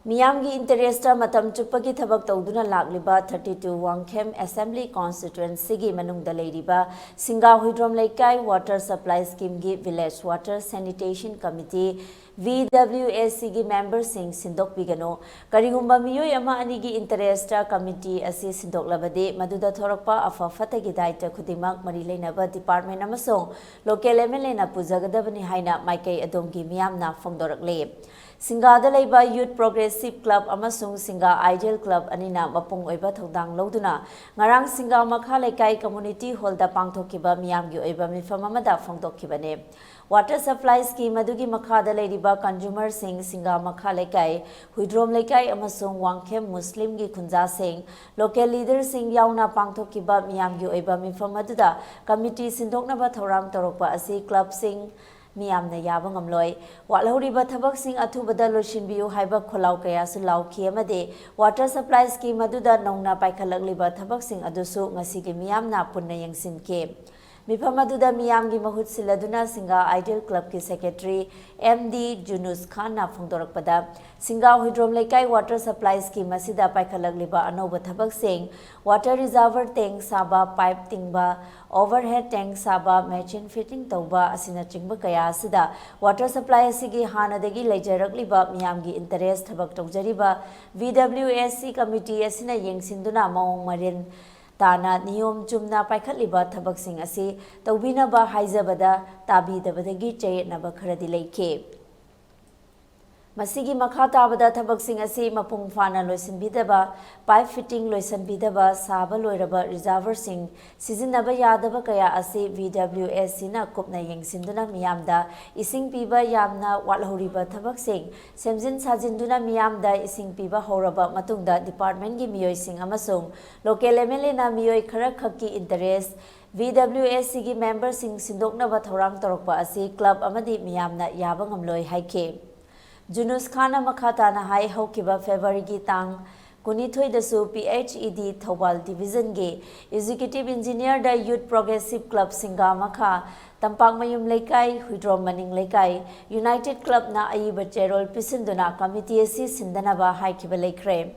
Miyamgi interesta matam chupagi thabak tawduna lagliba 32 Wangkhem Assembly Constituency gi manungda leiriba Singa Huidrom Laikai Water Supply Scheme gi Village Water Sanitation Committee VWSC gi member sing sindok bigano karigumba Meewoi ama anigi interesta committee asi sindoklabadi maduda thorakpa afa-fattagi daita khudimak mari leinaba department amasong local MLA na pujagadabani haina maikai adomgi miyamna phongdorakle Singa Dalaiba Youth Progressive Club amasung Singa Ideal Club anina mapung oiba thodang loduna ngarang Singa Makha Laikai Community Hall da pangthokiba miyamgi oiba mifam amada phongdokhibane Water Supply Scheme adugi makha da leiriba consumer sing Singa Makha Laikai Huidrom Laikai amasung Wangkhem Muslim gi khunja sing local leader sing yauna pangthokiba miyamgi oiba mifam aduda committee sindoknaba thoram torokpa asi club sing Miyamna yabang amloy walhuriba thabak sing athubada losinbiu haiba kholau kaya su lauki amade water supply scheme aduda nongna paikhalakliba thabak sing adusu ngasigi miyamna punna yengsinke mifam aduda miyamgi mahut siladuna Singa Ideal Club ki secretary MD Junus Khan na phongdorakpada Singa Huidrom Laikai water supply scheme asida paikhalakliba anoba thabak sing water reservoir tank saba pipe tingba overhead tank saba machine fitting tauba asina chingba kaya asida water supply asigi hanadagi leijarakliba miyamgi interest thabak tawjariba VWSC committee asina yengsinduna maung marin Tana niyom chumna paikhatliba thabak sing asi tawbinaba haijabada tabidabadagi chayetnaba kharadi leike Masigi makha tabada thabak sing asi mapung fana loisinbidaba pipe fitting loisanbidaba saba loiraba reservoir sing sizinaba yadaba kaya asi VWSC na kupna yengsinduna miyamda ising piba yamna walhuriba thabak sing semjin sajinduna miyamda ising piba horaba matungda department gi Meewoi sing amasung local MLA na Meewoi khara khakki interest VWSC gi member sing sindoknaba thoram torokpa asi club amadi miyamna yaba ngamloi haike Junus Khana Makata na hai hokiba February gi tang kunithoi dasu PHED Thobal Division ge Executive Engineer da Youth Progressive Club Singa Makha Tampak Mayum Laikai Huidrom Maning Laikai United Club na ayiba cherol pisinduna committee asi sindanaba haikiba laikre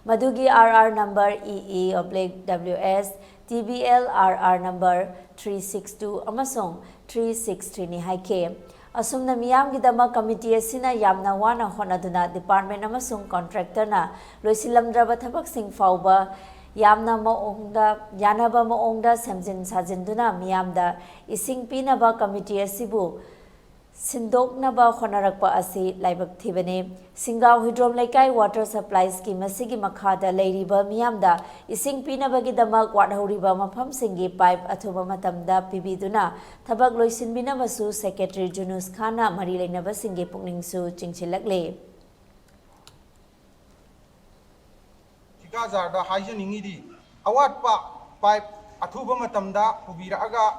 Madugi RR number EE/WS TBL RR number 362 amasong 363 ni haike Asumna miyamgi dama committee asina yamna wana honaduna department amasung contractor na loisilamdraba thabak sing fauba yamna maongda yanaba maongda semjin sajinduna miyamda ising pinaba committee asibu sindoknaba honarakpa asi laibak thibane Singa Huidrom Laikai water supply scheme asigi makhada leiriba miyamda ising pinabagi damak wadhuriba mafam singi pipe athuba matamda pibiduna thabak loisinbinabasu secretary Junus Khana mari leinaba singi pukningsu chingchilakle Tikazarda haijaningidi awatpa pipe athuba matamda pubiraaga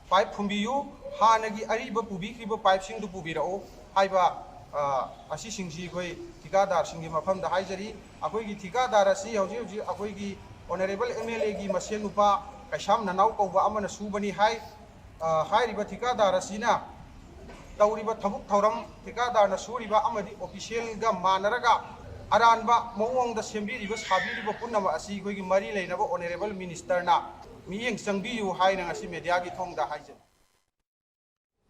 pipe phumbiyu hanagi ariba pubikriba pipe sing du pubirao haiba asi singsi khoi tikadar singi mafam da haijari akoi gi tikadar asi hauji akoi gi honorable MLA gi masen upa kaisam nanau kauba amana subani hairiba tikadar asina tauriba thabuk thauram tikadar na suriba amadi official ga manaraga aranba mawong da sembiriba sabiriba punama asi khoi gi mari leinaba honorable minister na miyeng changbiyu haina ngasi media gi thong da haijari